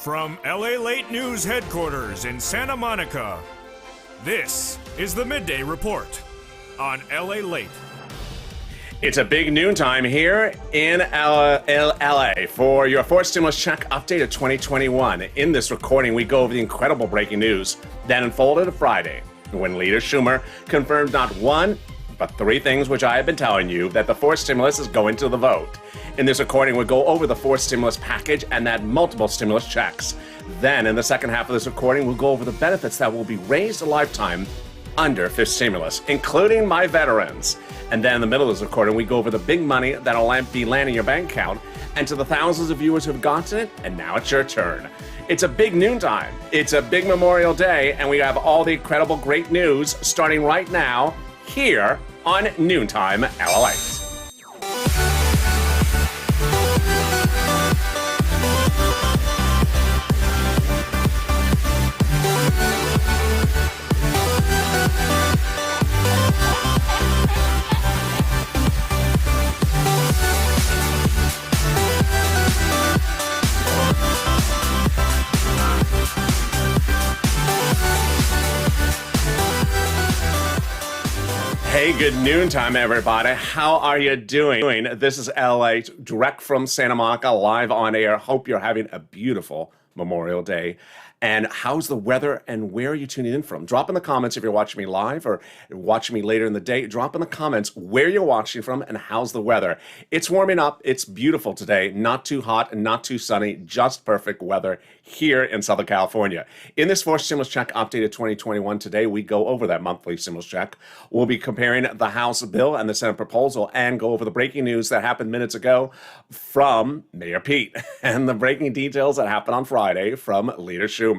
From LALATE News headquarters in Santa Monica, this is the Midday Report on LALATE. It's a big noontime here in LA for your fourth stimulus check update of 2021. In this recording, we go over the incredible breaking news that unfolded Friday when Leader Schumer confirmed not one, but three things which I have been telling you, that the fourth stimulus is going to the vote. In this recording, we go over the fourth stimulus package and that multiple stimulus checks. Then, in the second half of this recording, we'll go over the benefits that will be raised a lifetime under fifth stimulus, including my veterans. And then in the middle of this recording, we go over the big money that'll be landing your bank account, and to the thousands of viewers who've gotten it, and now it's your turn. It's a big noontime. It's a big Memorial Day, and we have all the incredible great news starting right now here on Noontime LALATE. Hey, good noontime, everybody. How are you doing? This is LA, direct from Santa Monica, live on air. Hope you're having a beautiful Memorial Day. And how's the weather and where are you tuning in from? Drop in the comments if you're watching me live or watching me later in the day. Drop in the comments where you're watching from and how's the weather. It's warming up. It's beautiful today. Not too hot and not too sunny. Just perfect weather here in Southern California. In this fourth stimulus check update of 2021 today, we go over that monthly stimulus check. We'll be comparing the House bill and the Senate proposal and go over the breaking news that happened minutes ago from Mayor Pete and the breaking details that happened on Friday from Leader Schumer.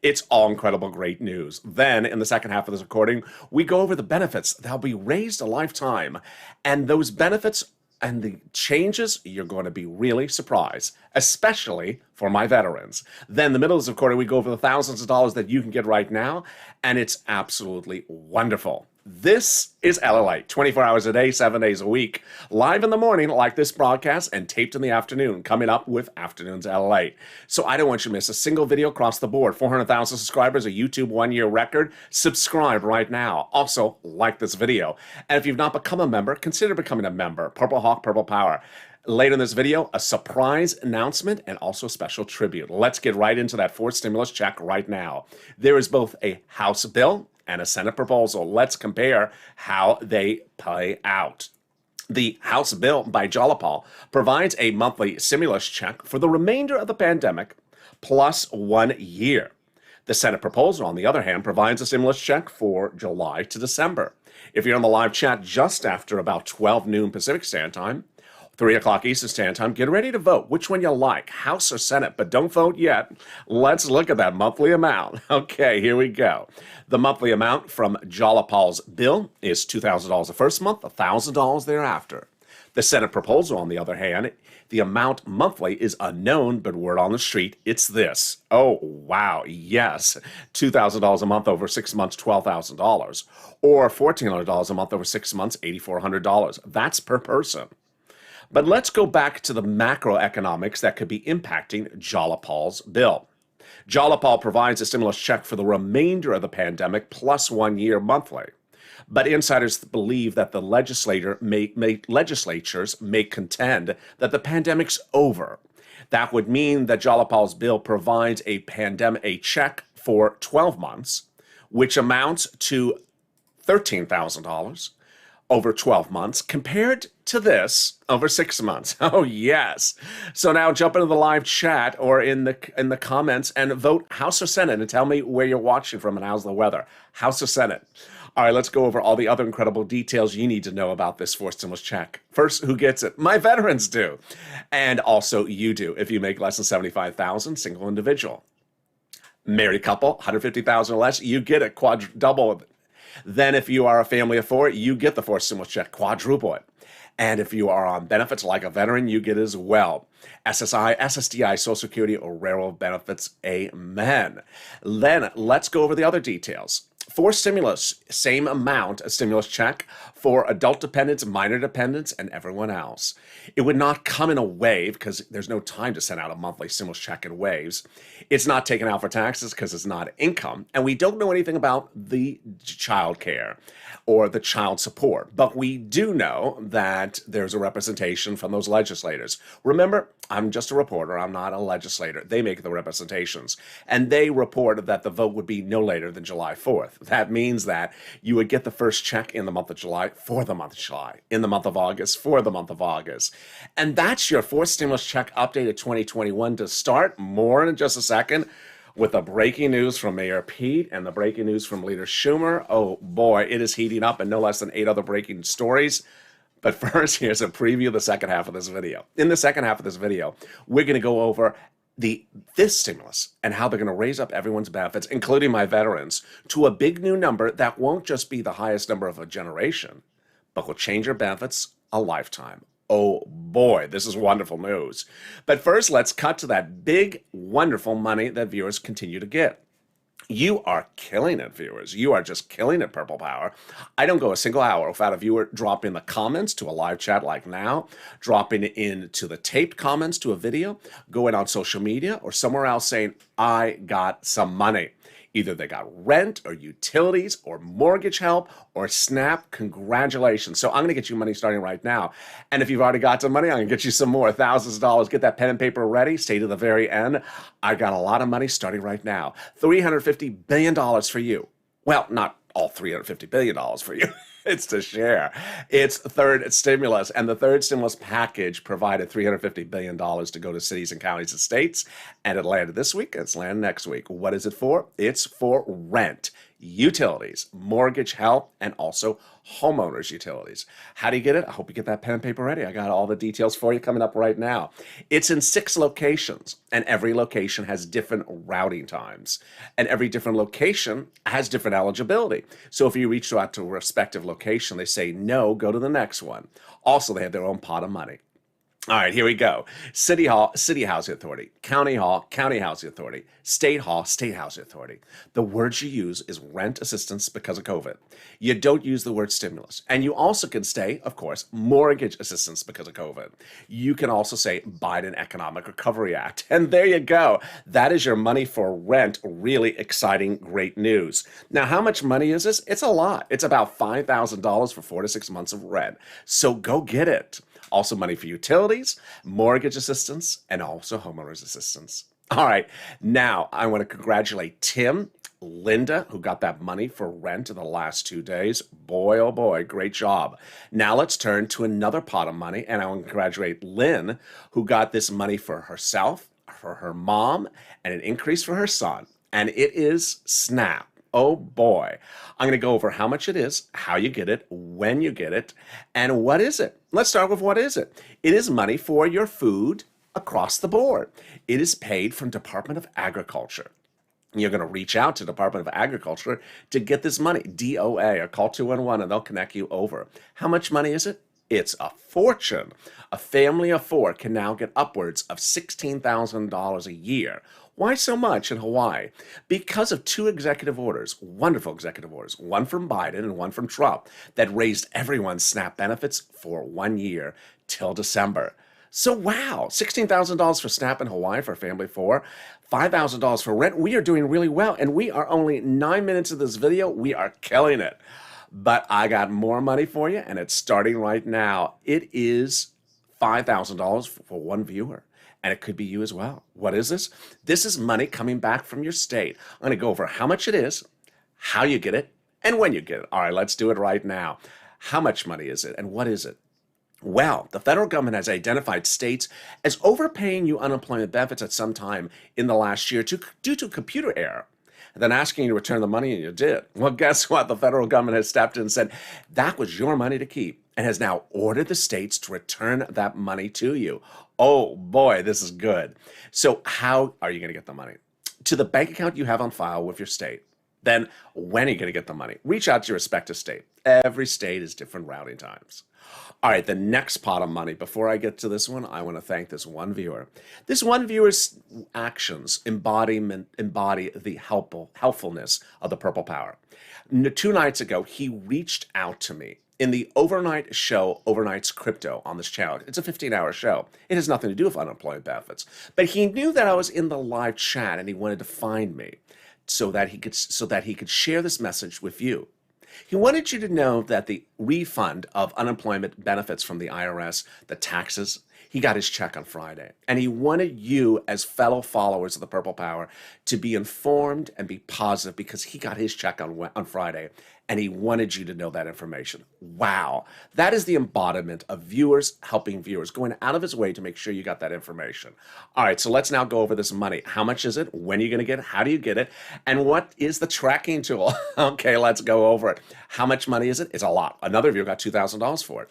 It's all incredible great news. Then in the second half of this recording, we go over the benefits that'll be raised a lifetime. And those benefits and the changes, you're going to be really surprised, especially for my veterans. Then in the middle of this recording, we go over the thousands of dollars that you can get right now, and it's absolutely wonderful. This is LALATE, 24 hours a day, 7 days a week, live in the morning like this broadcast and taped in the afternoon, coming up with Afternoons LALATE. So I don't want you to miss a single video across the board. 400,000 subscribers, a YouTube one-year record. Subscribe right now. Also, like this video. And if you've not become a member, consider becoming a member. Purple Hawk, Purple Power. Later in this video, a surprise announcement and also a special tribute. Let's get right into that fourth stimulus check right now. There is both a House bill and a Senate proposal. Let's compare how they play out. The House bill by Jalopal provides a monthly stimulus check for the remainder of the pandemic plus 1 year. The Senate proposal, on the other hand, provides a stimulus check for July to December. If you're on the live chat just after about 12 noon Pacific Standard Time, 3 o'clock Eastern Standard Time, get ready to vote. Which one you like, House or Senate? But don't vote yet. Let's look at that monthly amount. Okay, here we go. The monthly amount from Jalopal's bill is $2,000 the first month, $1,000 thereafter. The Senate proposal, on the other hand, the amount monthly is unknown, but word on the street, it's this. Oh, wow, yes. $2,000 a month over 6 months, $12,000. Or $1,400 a month over 6 months, $8,400. That's per person. But let's go back to the macroeconomics that could be impacting Jalopal's bill. Jalopal provides a stimulus check for the remainder of the pandemic plus 1 year monthly. But insiders believe that the legislatures may contend that the pandemic's over. That would mean that Jalopal's bill provides a check for 12 months, which amounts to $13,000 over 12 months, compared to this over 6 months. Oh, yes. So now jump into the live chat or in the comments and vote House or Senate and tell me where you're watching from and how's the weather. House or Senate? All right, let's go over all the other incredible details you need to know about this fourth stimulus check. First, who gets it? My veterans do. And also you do if you make less than $75,000, single individual. Married couple, $150,000 or less, you get it, double. Then if you are a family of four, you get the fourth stimulus check, quadruple it. And if you are on benefits like a veteran, you get it as well. SSI, SSDI, Social Security, or railroad benefits, amen. Then let's go over the other details. for stimulus, same amount, a stimulus check for adult dependents, minor dependents, and everyone else. It would not come in a wave because there's no time to send out a monthly stimulus check in waves. It's not taken out for taxes because it's not income. And we don't know anything about the child care or the child support, but we do know that there's a representation from those legislators. Remember, I'm just a reporter. I'm not a legislator. They make the representations. And they reported that the vote would be no later than July 4th. That means that you would get the first check in the month of July for the month of July, in the month of August for the month of August. And that's your fourth stimulus check update of 2021 to start. More in just a second with the breaking news from Mayor Pete and the breaking news from Leader Schumer. Oh boy, it is heating up, and no less than 8 other breaking stories. But first, here's a preview of the second half of this video. In the second half of this video, we're going to go over this stimulus and how they're going to raise up everyone's benefits, including my veterans, to a big new number that won't just be the highest number of a generation, but will change your benefits a lifetime. Oh boy, this is wonderful news. But first, let's cut to that big, wonderful money that viewers continue to get. You are killing it, viewers. You are just killing it, Purple Power. I don't go a single hour without a viewer dropping the comments to a live chat like now, dropping into the taped comments to a video, going on social media or somewhere else saying, I got some money. Either they got rent or utilities or mortgage help or SNAP. Congratulations. So I'm going to get you money starting right now. And if you've already got some money, I'm going to get you some more. Thousands of dollars. Get that pen and paper ready. Stay to the very end. I got a lot of money starting right now. $350 billion for you. Well, not all $350 billion for you. It's to share. It's third stimulus, and the third stimulus package provided $350 billion to go to cities and counties and states, and it landed this week, and it's landed next week. What is it for? It's for rent, utilities, mortgage help, and also homeowners utilities. How do you get it? I hope you get that pen and paper ready. I got all the details for you coming up right now. It's in 6 locations, and every location has different routing times, and every different location has different eligibility. So if you reach out to a respective location, they say no, go to the next one. Also, they have their own pot of money. All right, here we go. City Hall, City Housing Authority. County Hall, County Housing Authority. State Hall, State Housing Authority. The words you use is rent assistance because of COVID. You don't use the word stimulus. And you also can say, of course, mortgage assistance because of COVID. You can also say Biden Economic Recovery Act. And there you go. That is your money for rent. Really exciting, great news. Now, how much money is this? It's a lot. It's about $5,000 for 4 to 6 months of rent. So go get it. Also money for utilities, mortgage assistance, and also homeowners assistance. All right, now I want to congratulate Tim, Linda, who got that money for rent in the last 2 days. Boy, oh boy, great job. Now let's turn to another pot of money, and I want to congratulate Lynn, who got this money for herself, for her mom, and an increase for her son. And it is SNAP. Oh boy. I'm going to go over how much it is, how you get it, when you get it, and what is it. Let's start with what is it. It is money for your food across the board. It is paid from Department of Agriculture. You're going to reach out to Department of Agriculture to get this money, DOA, or call 211 and they'll connect you over. How much money is it? It's a fortune. A family of 4 can now get upwards of $16,000 a year. Why so much in Hawaii? Because of 2 executive orders, wonderful executive orders, one from Biden and one from Trump, that raised everyone's SNAP benefits for 1 year till December. So wow, $16,000 for SNAP in Hawaii for a family of 4, $5,000 for rent. We are doing really well, and we are only 9 minutes of this video. We are killing it. But I got more money for you, and it's starting right now. It is $5,000 for one viewer. And it could be you as well. What is this? This is money coming back from your state. I'm going to go over how much it is, how you get it, and when you get it. All right, let's do it right now. How much money is it, and what is it? Well, the federal government has identified states as overpaying you unemployment benefits at some time in the last year due to computer error. And then asking you to return the money, and you did. Well, guess what? The federal government has stepped in and said, that was your money to keep, and has now ordered the states to return that money to you. Oh boy, this is good. So how are you going to get the money? To the bank account you have on file with your state. Then when are you going to get the money? Reach out to your respective state. Every state has different routing times. All right, the next pot of money. Before I get to this one, I want to thank this one viewer. This one viewer's actions embody the helpfulness of the purple power. 2 nights ago, he reached out to me in the overnight show, Overnight's Crypto, on this channel. It's a 15-hour show. It has nothing to do with unemployment benefits. But he knew that I was in the live chat and he wanted to find me so that he could share this message with you. He wanted you to know that the refund of unemployment benefits from the IRS, the taxes, he got his check on Friday. And he wanted you, as fellow followers of the Purple Power, to be informed and be positive because he got his check on Friday. And he wanted you to know that information. Wow. That is the embodiment of viewers helping viewers, going out of his way to make sure you got that information. All right, so let's now go over this money. How much is it? When are you going to get it? How do you get it? And what is the tracking tool? Okay, let's go over it. How much money is it? It's a lot. Another viewer got $2,000 for it.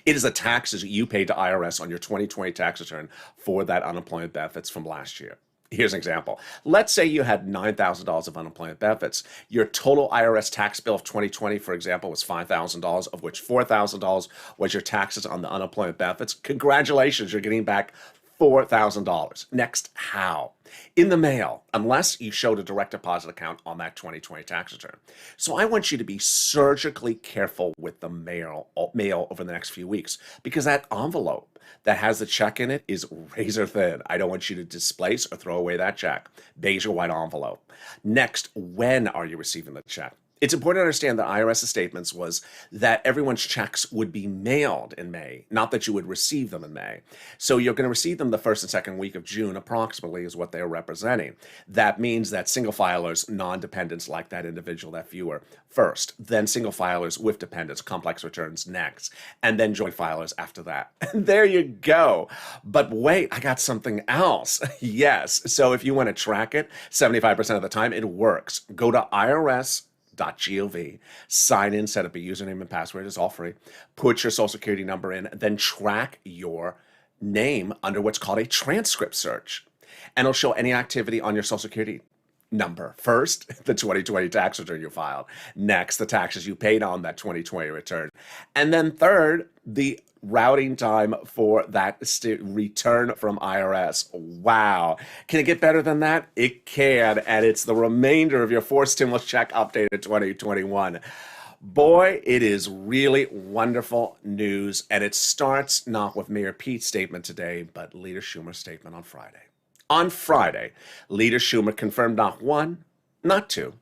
It is the taxes you paid to IRS on your 2020 tax return for that unemployment benefits from last year. Here's an example. Let's say you had $9,000 of unemployment benefits. Your total IRS tax bill of 2020, for example, was $5,000, of which $4,000 was your taxes on the unemployment benefits. Congratulations, you're getting back $4,000. Next, how? In the mail, unless you showed a direct deposit account on that 2020 tax return. So I want you to be surgically careful with the mail over the next few weeks, because that envelope that has the check in it is razor thin. I don't want you to displace or throw away that check. Beige or white envelope. Next, when are you receiving the check? It's important to understand that IRS's statements was that everyone's checks would be mailed in May, not that you would receive them in May. So you're going to receive them the first and second week of June, approximately, is what they're representing. That means that single filers, non-dependents like that individual, that viewer, first, then single filers with dependents, complex returns next, and then joint filers after that. And there you go. But wait, I got something else. Yes. So if you want to track it, 75% of the time it works. Go to IRS.gov, sign in, set up a username and password. It's all free. Put your social security number in, then track your name under what's called a transcript search. And it'll show any activity on your social security number. First, the 2020 tax return you filed. Next, the taxes you paid on that 2020 return. And then third, the routing time for that return from IRS. Wow. Can it get better than that? It can. And it's the remainder of your forced stimulus check updated 2021. Boy, it is really wonderful news. And it starts not with Mayor Pete's statement today, but Leader Schumer's statement on Friday. On Friday, Leader Schumer confirmed not one, not two,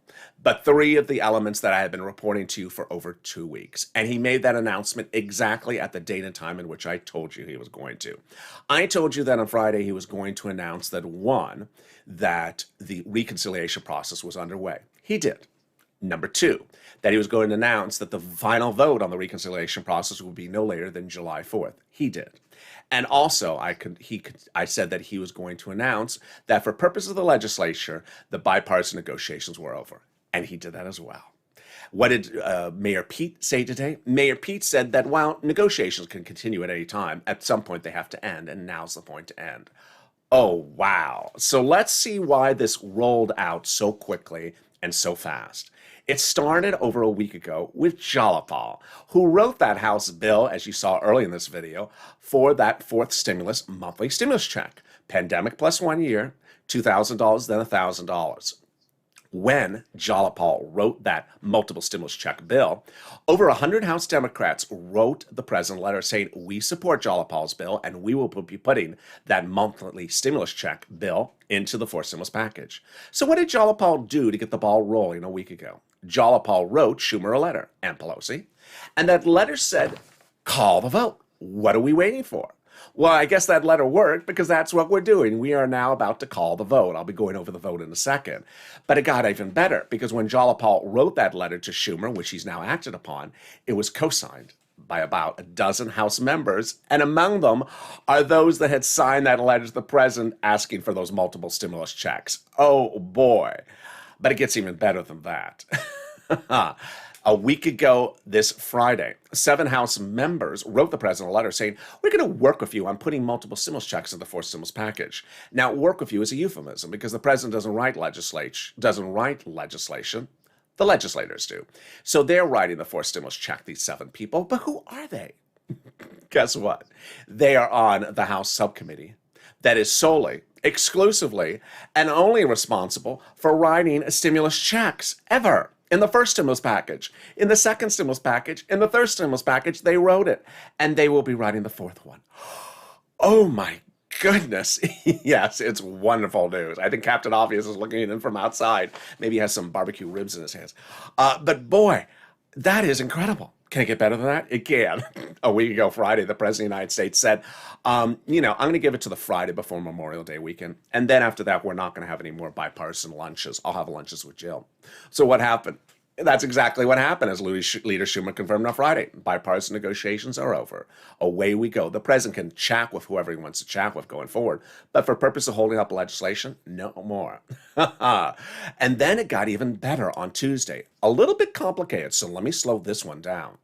but three of the elements that I had been reporting to you for over 2 weeks. And he made that announcement exactly at the date and time in which I told you he was going to. I told you that on Friday he was going to announce that, one, that the reconciliation process was underway. He did. Number two, that he was going to announce that the final vote on the reconciliation process would be no later than July 4th. He did. And also, I said that he was going to announce that for purposes of the legislature, the bipartisan negotiations were over. And he did that as well. What did Mayor Pete say today? Mayor Pete said that while negotiations can continue at any time, at some point they have to end, and now's the point to end. Oh, wow. So let's see why this rolled out so quickly and so fast. It started over a week ago with Jalapal, who wrote that House bill, as you saw early in this video, for that fourth monthly stimulus check. Pandemic plus 1 year, $2,000, then $1,000. When Jalapal wrote that multiple stimulus check bill, over 100 House Democrats wrote the president a letter saying, we support Jalapal's bill and we will be putting that monthly stimulus check bill into the fourth stimulus package. So what did Jalapal do to get the ball rolling a week ago? Jalapal wrote Schumer a letter, and Pelosi, and that letter said, call the vote. What are we waiting for? Well, I guess that letter worked because that's what we're doing. We are now about to call the vote. I'll be going over the vote in a second. But it got even better because when Jalapal wrote that letter to Schumer, which he's now acted upon, it was co-signed by about a dozen House members. And among them are those that had signed that letter to the president asking for those multiple stimulus checks. Oh, boy. But it gets even better than that. A week ago this Friday, 7 House members wrote the president a letter saying, we're going to work with you on putting multiple stimulus checks in the fourth stimulus package. Now, work with you is a euphemism because the president doesn't write legislation, The legislators do. So they're writing the fourth stimulus check, these 7 people. But who are they? Guess what? They are on the House subcommittee that is solely, exclusively, and only responsible for writing stimulus checks ever. In the first stimulus package, in the second stimulus package, in the third stimulus package, they wrote it. And they will be writing the fourth one. Oh my goodness. Yes, it's wonderful news. I think Captain Obvious is looking in from outside. Maybe he has some barbecue ribs in his hands. But boy, that is incredible. Can it get better than that? It can. A week ago Friday, the President of the United States said, I'm going to give it to the Friday before Memorial Day weekend. And then after that, we're not going to have any more bipartisan lunches. I'll have lunches with Jill. So what happened? That's exactly what happened, as Leader Schumer confirmed on Friday. Bipartisan negotiations are over. Away we go. The president can chat with whoever he wants to chat with going forward. But for purpose of holding up legislation, no more. And then it got even better on Tuesday. A little bit complicated, so let me slow this one down.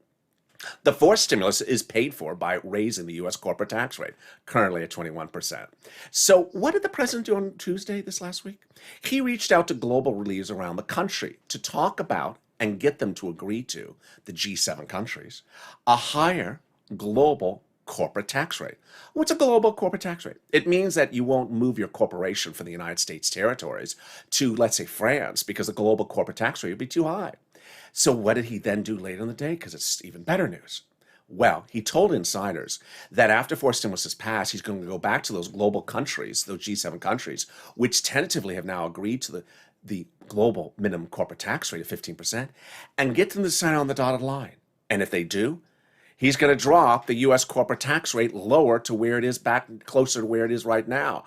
The fourth stimulus is paid for by raising the U.S. corporate tax rate, currently at 21%. So what did the president do on Tuesday this last week? He reached out to global leaders around the country to talk about and get them to agree to, the G7 countries, a higher global corporate tax rate. What's a global corporate tax rate? It means that you won't move your corporation from the United States territories to, let's say, France, because the global corporate tax rate would be too high. So what did he then do later in the day? Because it's even better news. Well, he told insiders that after fourth stimulus is passed, he's going to go back to those global countries, those G7 countries, which tentatively have now agreed to the global minimum corporate tax rate of 15%, and get them to sign on the dotted line. And if they do, he's going to drop the U.S. corporate tax rate lower to where it is, back closer to where it is right now.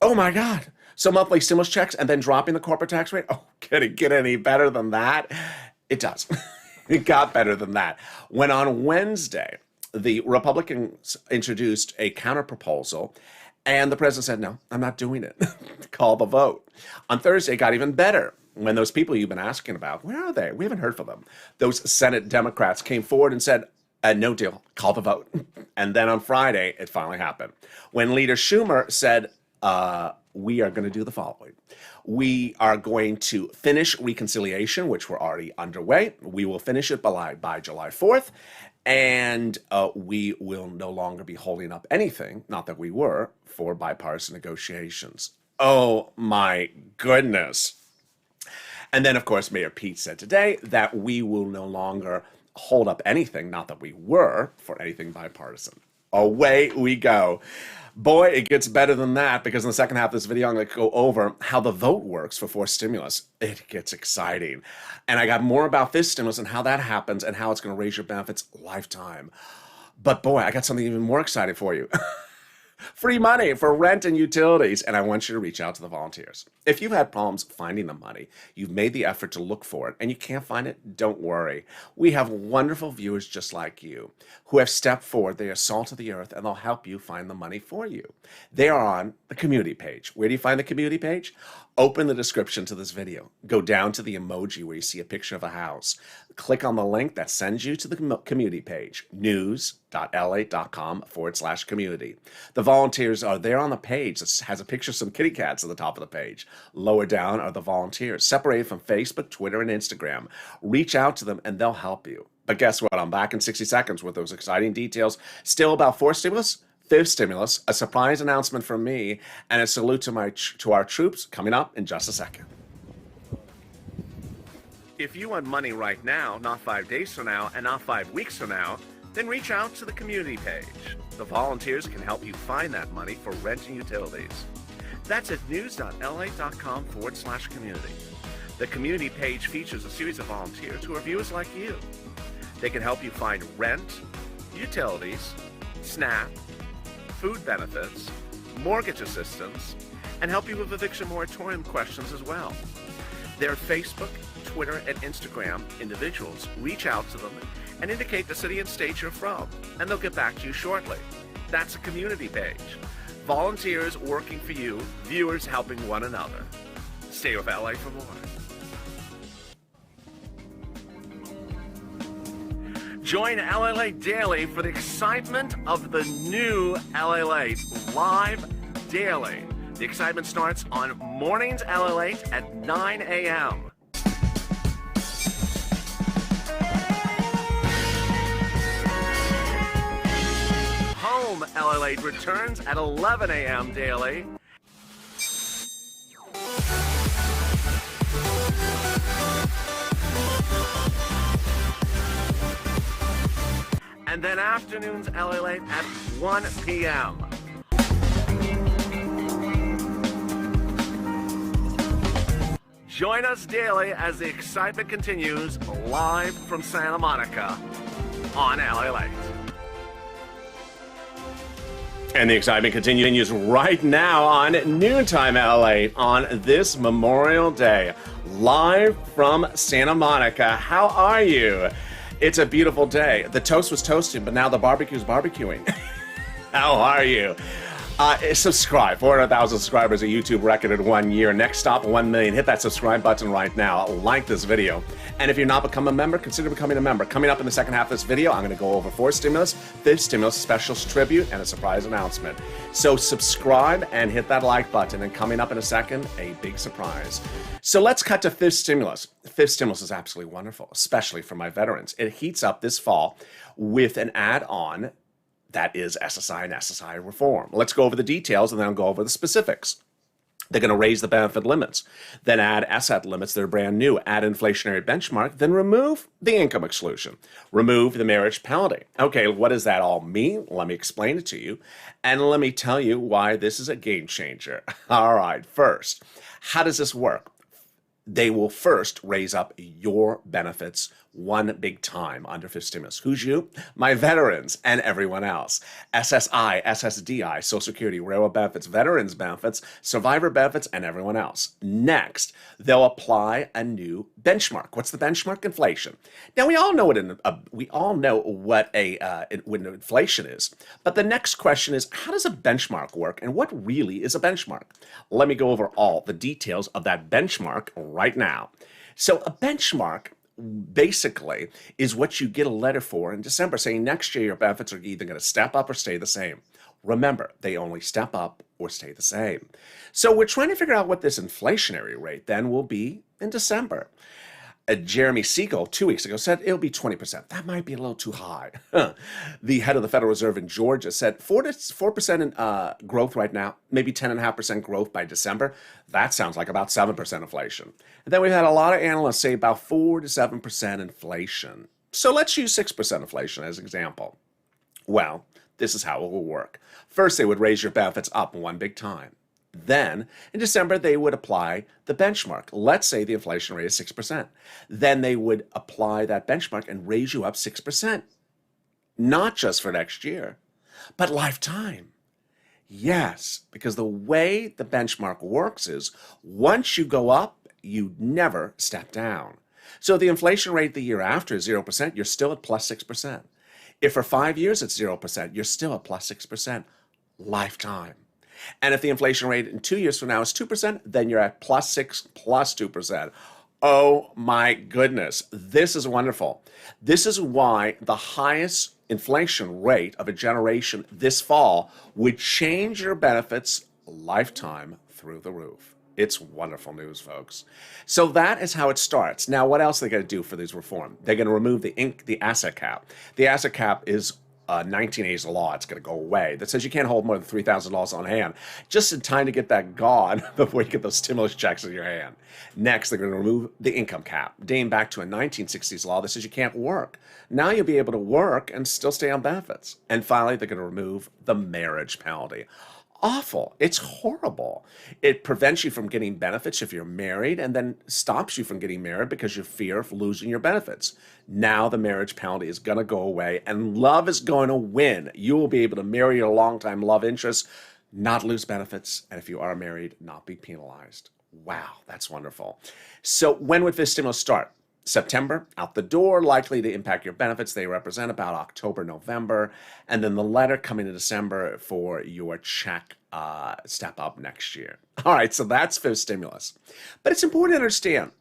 Oh my God. So monthly stimulus checks and then dropping the corporate tax rate? Oh, can it get any better than that? It does. It got better than that. When on Wednesday, the Republicans introduced a counterproposal, and the president said, no, I'm not doing it. Call the vote. On Thursday, it got even better when those people you've been asking about, where are they? We haven't heard from them. Those Senate Democrats came forward and said, no deal, call the vote. And then on Friday, it finally happened. When Leader Schumer said, we are going to do the following. We are going to finish reconciliation, which we're already underway. We will finish it by July 4th, and we will no longer be holding up anything, not that we were, for bipartisan negotiations. Oh my goodness. And then, of course, Mayor Pete said today that we will no longer hold up anything, not that we were, for anything bipartisan. Away we go. Boy, it gets better than that, because in the second half of this video, I'm going to go over how the vote works for fourth stimulus. It gets exciting. And I got more about this stimulus and how that happens and how it's going to raise your benefits lifetime. But boy, I got something even more exciting for you. Free money for rent and utilities, and I want you to reach out to the volunteers. If you've had problems finding the money, you've made the effort to look for it, and you can't find it, don't worry. We have wonderful viewers just like you who have stepped forward. They are salt of the earth, and they'll help you find the money for you. They are on the community page. Where do you find the community page? Open the description to this video. Go down to the emoji where you see a picture of a house. Click on the link that sends you to the community page, news.lalate.com/community. The volunteers are there on the page. It has a picture of some kitty cats at the top of the page. Lower down are the volunteers, separated from Facebook, Twitter, and Instagram. Reach out to them and they'll help you. But guess what? I'm back in 60 seconds with those exciting details. Still about fourth stimulus, fifth stimulus, a surprise announcement from me, and a salute to our troops coming up in just a second. If you want money right now, not 5 days from now, and not 5 weeks from now, then reach out to the community page. The volunteers can help you find that money for rent and utilities. That's at news.lalate.com/community. The community page features a series of volunteers who are viewers like you. They can help you find rent, utilities, SNAP, food benefits, mortgage assistance, and help you with eviction moratorium questions as well. Their Facebook, Twitter, and Instagram individuals reach out to them and indicate the city and state you're from, and they'll get back to you shortly. That's a community page. Volunteers working for you, viewers helping one another. Stay with LA for more. Join LALATE Daily for the excitement of the new LALATE live daily. The excitement starts on mornings LALATE at 9 a.m. home. LALATE returns at 11 a.m. daily. And then afternoons LALATE at 1 p.m. Join us daily as the excitement continues live from Santa Monica on LALATE. And the excitement continues right now on Noontime LALATE on this Memorial Day, live from Santa Monica. How are you? It's a beautiful day. The toast was toasting, but now the barbecue's barbecuing. How are you? Subscribe. 400,000 subscribers, a YouTube record in 1 year. Next stop, 1 million. Hit that subscribe button right now. Like this video. And if you're not become a member, consider becoming a member. Coming up in the second half of this video, I'm going to go over 4 stimulus, 5th stimulus, special tribute, and a surprise announcement. So subscribe and hit that like button. And coming up in a second, a big surprise. So let's cut to 5th stimulus. 5th stimulus is absolutely wonderful, especially for my veterans. It heats up this fall with an add-on that is SSI and SSI reform. Let's go over the details and then I'll go over the specifics. They're going to raise the benefit limits, then add asset limits that are brand new, add inflationary benchmark, then remove the income exclusion, remove the marriage penalty. Okay, what does that all mean? Let me explain it to you, and let me tell you why this is a game changer. All right, first, how does this work? They will first raise up your benefits one big time under 5th stimulus. Who's you? My veterans and everyone else. SSI, SSDI, Social Security, Railroad benefits, veterans benefits, survivor benefits, and everyone else. Next, they'll apply a new benchmark. What's the benchmark? Inflation. Now we all know what when inflation is. But the next question is, how does a benchmark work, and what really is a benchmark? Let me go over all the details of that benchmark right now. So a benchmark basically is what you get a letter for in December saying next year your benefits are either going to step up or stay the same. Remember, they only step up or stay the same. So we're trying to figure out what this inflationary rate then will be in December. Jeremy Siegel 2 weeks ago said it'll be 20%. That might be a little too high. The head of the Federal Reserve in Georgia said 4% in growth right now, maybe 10.5% growth by December. That sounds like about 7% inflation. And then we've had a lot of analysts say about 4 to 7% inflation. So let's use 6% inflation as an example. Well, this is how it will work. First, they would raise your benefits up one big time. Then, in December, they would apply the benchmark. Let's say the inflation rate is 6%. Then they would apply that benchmark and raise you up 6%. Not just for next year, but lifetime. Yes, because the way the benchmark works is once you go up, you never step down. So the inflation rate the year after is 0%, you're still at plus 6%. If for 5 years it's 0%, you're still at plus 6%. Lifetime. And if the inflation rate in 2 years from now is 2%, then you're at plus 6 plus 2%. Oh my goodness, this is wonderful. This is why the highest inflation rate of a generation this fall would change your benefits lifetime through the roof. It's wonderful news, folks. So that is how it starts. Now, what else are they going to do for these reform? They're going to remove the asset cap. The asset cap is 1980s law. It's going to go away that says you can't hold more than $3,000 on hand, just in time to get that gone before you get those stimulus checks in your hand. Next, they're going to remove the income cap, dating back to a 1960s law that says you can't work. Now you'll be able to work and still stay on benefits. And finally, they're going to remove the marriage penalty. Awful. It's horrible. It prevents you from getting benefits if you're married and then stops you from getting married because you fear of losing your benefits. Now the marriage penalty is going to go away and love is going to win. You will be able to marry your longtime love interest, not lose benefits, and if you are married, not be penalized. Wow, that's wonderful. So when would this stimulus start? September, out the door, likely to impact your benefits. They represent about October, November, and then the letter coming in December for your check step up next year. All right, so that's 5th stimulus. But it's important to understand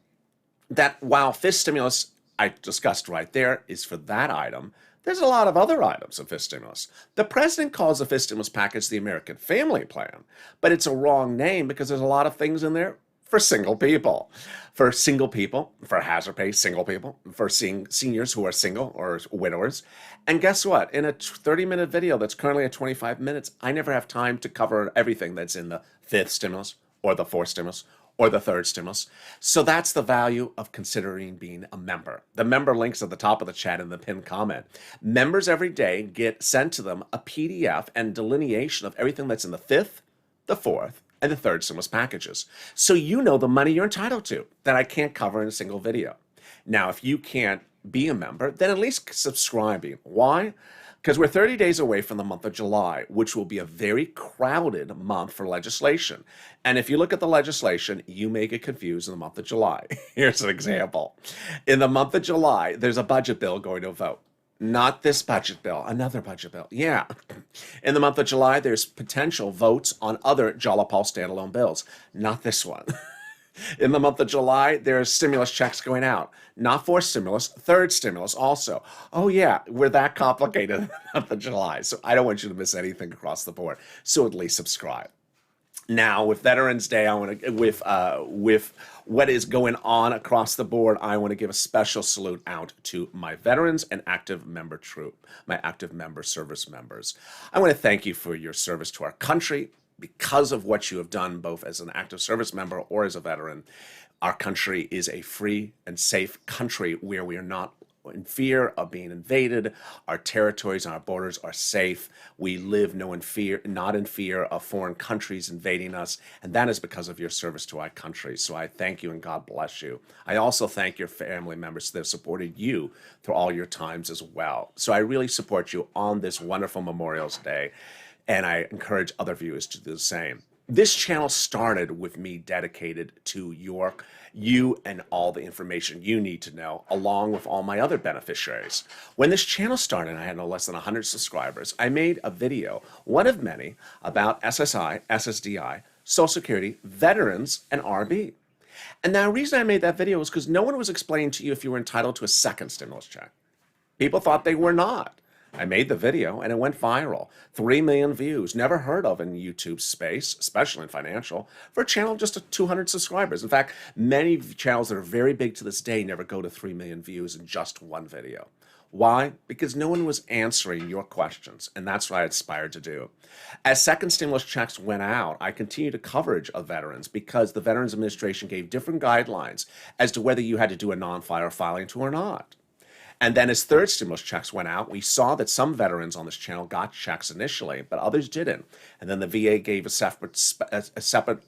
that while 5th stimulus I discussed right there is for that item, there's a lot of other items of 5th stimulus. The president calls the 5th stimulus package the American Family Plan, but it's a wrong name because there's a lot of things in there for single people. For single people, for hazard pay, single people, for seniors who are single or widowers. And guess what? In a 30-minute video that's currently at 25 minutes, I never have time to cover everything that's in the fifth stimulus or the fourth stimulus or the third stimulus. So that's the value of considering being a member. The member link's at the top of the chat in the pinned comment. Members every day get sent to them a PDF and delineation of everything that's in the fifth, the fourth, and the third stimulus packages. So you know the money you're entitled to that I can't cover in a single video. Now, if you can't be a member, then at least subscribing. Why? Because we're 30 days away from the month of July, which will be a very crowded month for legislation. And if you look at the legislation, you may get confused in the month of July. Here's an example. In the month of July, there's a budget bill going to vote. Not this budget bill, another budget bill. Yeah. In the month of July, there's potential votes on other Jalapal standalone bills. Not this one. In the month of July, there's stimulus checks going out. Not fourth stimulus, third stimulus also. Oh yeah, we're that complicated in the month of July. So I don't want you to miss anything across the board. So at least subscribe. Now, with Veterans Day, I want to with what is going on across the board, I want to give a special salute out to my veterans and active member troop, my active member service members. I want to thank you for your service to our country. Because of what you have done, both as an active service member or as a veteran, our country is a free and safe country where we are not in fear of being invaded. Our territories and our borders are safe. We live not in fear of foreign countries invading us, and that is because of your service to our country. So I thank you and God bless you. I also thank your family members that have supported you through all your times as well. So I really support you on this wonderful Memorial Day, and I encourage other viewers to do the same. This channel started with me dedicated to you and all the information you need to know, along with all my other beneficiaries. When this channel started, I had no less than 100 subscribers. I made a video, one of many, about SSI, SSDI, Social Security, veterans, and RB. And the reason I made that video was because no one was explaining to you if you were entitled to a second stimulus check. People thought they were not. I made the video and it went viral. 3 million views, never heard of in YouTube space, especially in financial, for a channel just of 200 subscribers. In fact, many channels that are very big to this day never go to 3 million views in just one video. Why? Because no one was answering your questions, and that's what I aspired to do. As second stimulus checks went out, I continued a coverage of veterans because the Veterans Administration gave different guidelines as to whether you had to do a non-fire filing to or not. And then as third stimulus checks went out, we saw that some veterans on this channel got checks initially, but others didn't. And then the VA gave a separate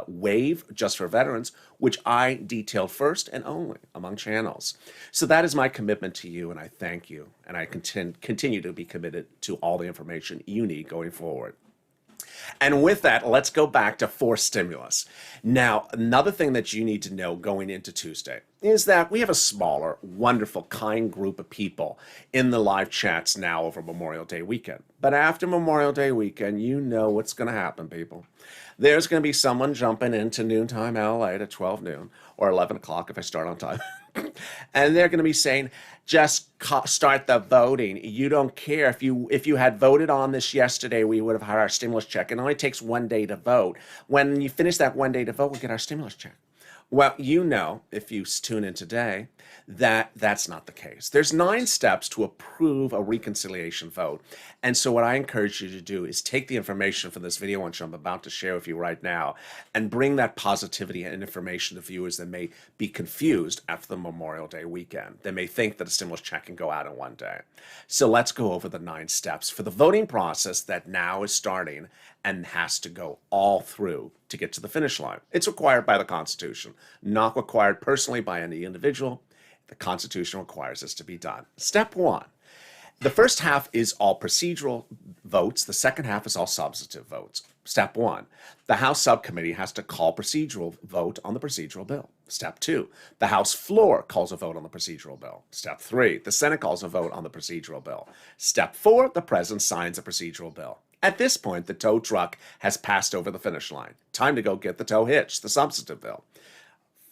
waive just for veterans, which I detailed first and only among channels. So that is my commitment to you, and I thank you. And I continue to be committed to all the information you need going forward. And with that, let's go back to fourth stimulus. Now, another thing that you need to know going into Tuesday is that we have a smaller, wonderful, kind group of people in the live chats now over Memorial Day weekend. But after Memorial Day weekend, you know what's going to happen, people. There's going to be someone jumping into noontime LALATE at 12 noon or 11 o'clock if I start on time. And they're going to be saying, just start the voting. You don't care. If you had voted on this yesterday, we would have had our stimulus check. It only takes 1 day to vote. When you finish that 1 day to vote, we'll get our stimulus check. Well, you know, if you tune in today, that that's not the case. There's 9 steps to approve a reconciliation vote. And so what I encourage you to do is take the information from this video, which I'm about to share with you right now, and bring that positivity and information to viewers that may be confused after the Memorial Day weekend. They may think that a stimulus check can go out in 1 day. So let's go over the 9 steps for the voting process that now is starting and has to go all through to get to the finish line. It's required by the Constitution, not required personally by any individual. The Constitution requires this to be done. Step 1. The first half is all procedural votes. The second half is all substantive votes. Step 1. The House subcommittee has to call procedural vote on the procedural bill. Step 2. The House floor calls a vote on the procedural bill. Step 3. The Senate calls a vote on the procedural bill. Step 4. The President signs a procedural bill. At this point, the tow truck has passed over the finish line. Time to go get the tow hitch, the substantive bill.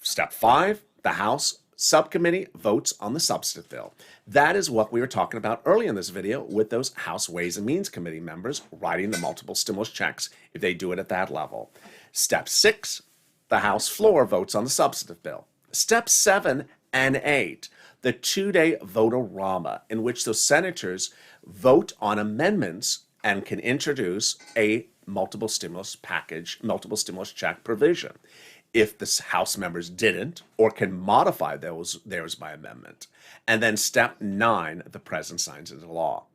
Step 5, the House subcommittee votes on the substantive bill. That is what we were talking about early in this video with those House Ways and Means Committee members writing the multiple stimulus checks if they do it at that level. Step 6, the House floor votes on the substantive bill. Step 7 and 8, the 2-day vote-a-rama, in which the senators vote on amendments and can introduce a multiple stimulus package, multiple stimulus check provision if the House members didn't, or can modify theirs by amendment. And then step 9, the president signs into law.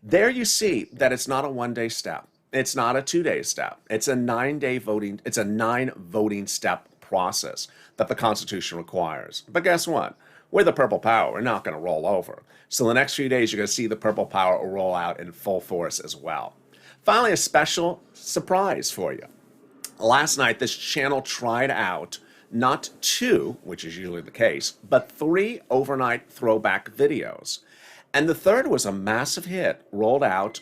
There you see that it's not a one-day step. It's not a 2-day step. It's a 9-day voting, it's a 9 voting step process that the Constitution requires. But guess what? We're the purple power. We're not going to roll over. So the next few days, you're going to see the purple power roll out in full force as well. Finally, a special surprise for you. Last night, this channel tried out not 2, which is usually the case, but 3 overnight throwback videos. And the third was a massive hit, rolled out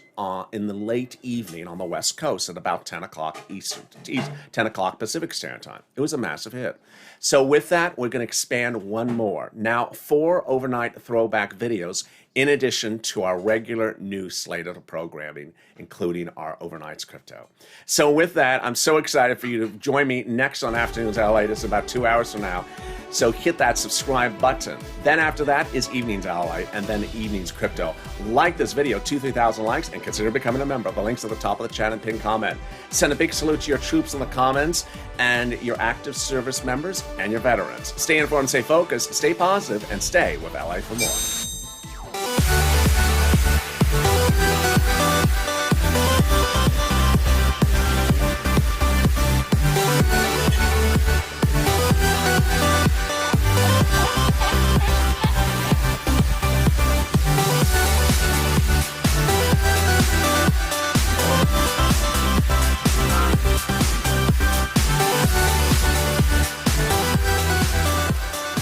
in the late evening on the West Coast at about 10 o'clock Eastern, 10 o'clock Pacific Standard Time. It was a massive hit. So with that, we're going to expand one more. Now, 4 overnight throwback videos in addition to our regular new slate of programming, including our Overnights Crypto. So with that, I'm so excited for you to join me next on Afternoons LALATE. It's about 2 hours from now. So hit that subscribe button. Then after that is Evenings LALATE and then Evenings Crypto. Like this video, 2,000-3,000 likes, and consider becoming a member. The link's at the top of the chat and pinned comment. Send a big salute to your troops in the comments and your active service members and your veterans. Stay informed, stay focused, stay positive, and stay with LA for more.